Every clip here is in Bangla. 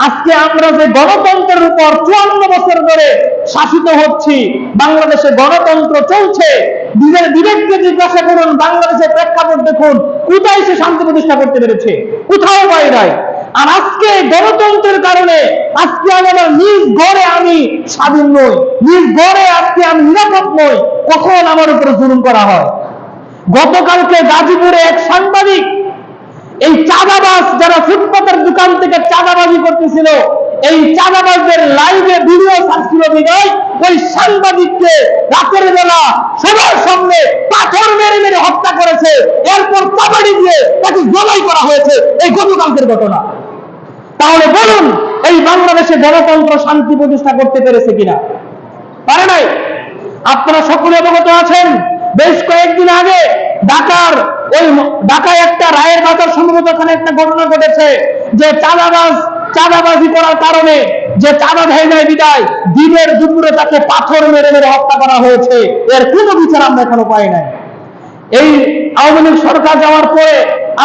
আজকে আমরা যে গণতন্ত্রের উপর 54 বছর ধরে শাসিত হচ্ছি, বাংলাদেশে গণতন্ত্র চলছে, নিজের বিবেককে জিজ্ঞাসা করুন, বাংলাদেশের প্রেক্ষাপট দেখুন, কোথায় সে শান্তি প্রতিষ্ঠা করতে পেরেছে? কোথাও পাই নাই। আর আজকে গণতন্ত্রের কারণে আজকে আমার নিজ ঘরে আমি স্বাধীন নই, নিজ ঘরে আজকে আমি নিরাপদ নই, কখন আমার উপরে জুলুম করা হয়। গতকালকে গাজীপুরে এক সাংবাদিক, এই চাঁদাবাজ যারা ফুটপাতের দোকান থেকে চাঁদাবাজি করতেছিল, এই চাঁদাবাজদের লাইভে ভিডিও ছাড়ছিল বিদায় ওই সাংবাদিককে রাতের বেলা সবার সামনে পাথর মেরে মেরে হত্যা করেছে, এরপর কাবাডি দিয়ে তাকে জবাই করা হয়েছে। এই গতকালকের ঘটনা। তাহলে বলুন, এই বাংলাদেশে গণতন্ত্র শান্তি প্রতিষ্ঠা করতে পেরেছে কিনা? পারে নাই। আপনারা সকলে অবগত আছেন, বেশ কয়েকদিন আগে ঢাকায় একটা রায়ের বাজার সম্ভবত ওখানে একটা ঘটনা ঘটেছে, যে চাঁদাবাজি করার কারণে যে চাঁদা দেয় নাই বিদায় দিনের দুপুরে তাকে পাথর মেরে মেরে হত্যা করা হয়েছে। এর কোনো বিচার আমরা এখনো পাই নাই। এই আওয়ামী লীগ সরকার যাওয়ার পরে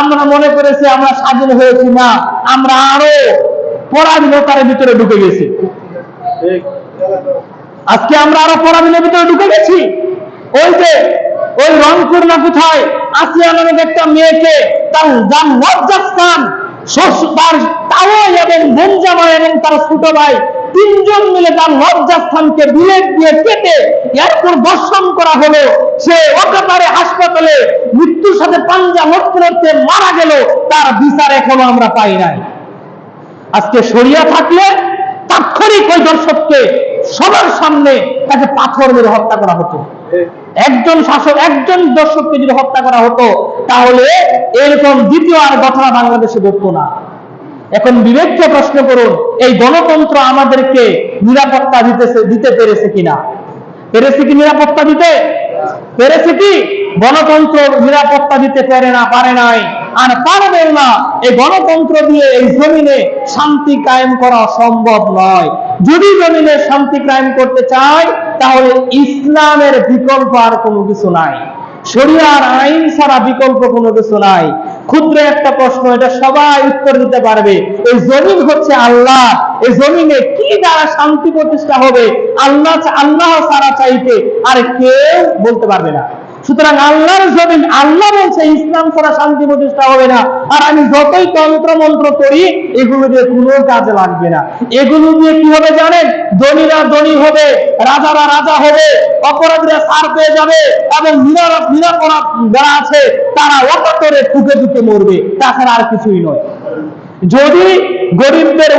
আমরা মনে করেছি আমরা স্বাধীন হয়েছি, না, আমরা আরো পরাধীনতার ভিতরে ঢুকে গেছি। আজকে আমরা আরো পরাধীনের ভিতরে ঢুকে গেছি। ওই রংপুর না কোথায় আসিয়া নামে একটা মেয়েকে তার লজ্জাস্থান তার তাওয়াই এবং বোনজামাই এবং তার ছোট ভাই তিনজন মিলে তার লজ্জাস্থানকে বুলেট দিয়ে কেটে এরপর দর্শন করা হলো। সে অকাতরে হাসপাতালে মৃত্যুর সাথে পাঞ্জা লড়তে লড়তে মারা গেল। তার বিচার এখনো আমরা পাই নাই। আজকে শরিয়া থাকলে তাৎক্ষণিক ওই দর্শককে সবার সামনে তাকে পাথর মেরে হত্যা করা হতো। একজন শাসক একজন দর্শককে যদি হত্যা করা হতো, তাহলে এরকম দ্বিতীয় আর ঘটনা বাংলাদেশে ঘটতো না। এখন বিবেককে প্রশ্ন করুন, এই গণতন্ত্র আমাদেরকে নিরাপত্তা দিতে পেরেছে কিনা? পেরেছে কি নিরাপত্তা দিতে? পেরেছে কি? গণতন্ত্র নিরাপত্তা দিতে পারে নাই, আর পারবেও না। এই গণতন্ত্র দিয়ে এই জমিনে শান্তি কায়েম করা সম্ভব নয়। যদি জমিনে শান্তি কায়েম করতে চায়, তাহলে ইসলামের বিকল্প আর কোনো কিছু নাই, শরিয়ার আইন ছাড়া বিকল্প কোনো কিছু নাই। ক্ষুদ্র একটা প্রশ্ন, এটা সবাই উত্তর দিতে পারবে। এই জমিন হচ্ছে আল্লাহ, এই জমিনে কি দ্বারা শান্তি প্রতিষ্ঠা হবে আল্লাহ ছাড়া চাইতে আর কেউ বলতে পারবে না। সুতরাং আল্লাহর জমিন, আল্লাহ বলছে ইসলাম ছাড়া শান্তি প্রতিষ্ঠা হবে না। আর আমি যতই তন্ত্র মন্ত্র করি, এগুলো দিয়ে কোনো কাজে লাগবে না। এগুলো দিয়ে কি হবে জানেন? ধনীরা ধনী হবে, রাজারা রাজা হবে, অপরাধীরা ছাড় পেয়ে যাবে, এবং নিরাপরাধ যারা আছে তারা অকাতরে ঠুকে ঠুকে মরবে। তাছাড়া আর কিছুই নয়। যদি গরিবদের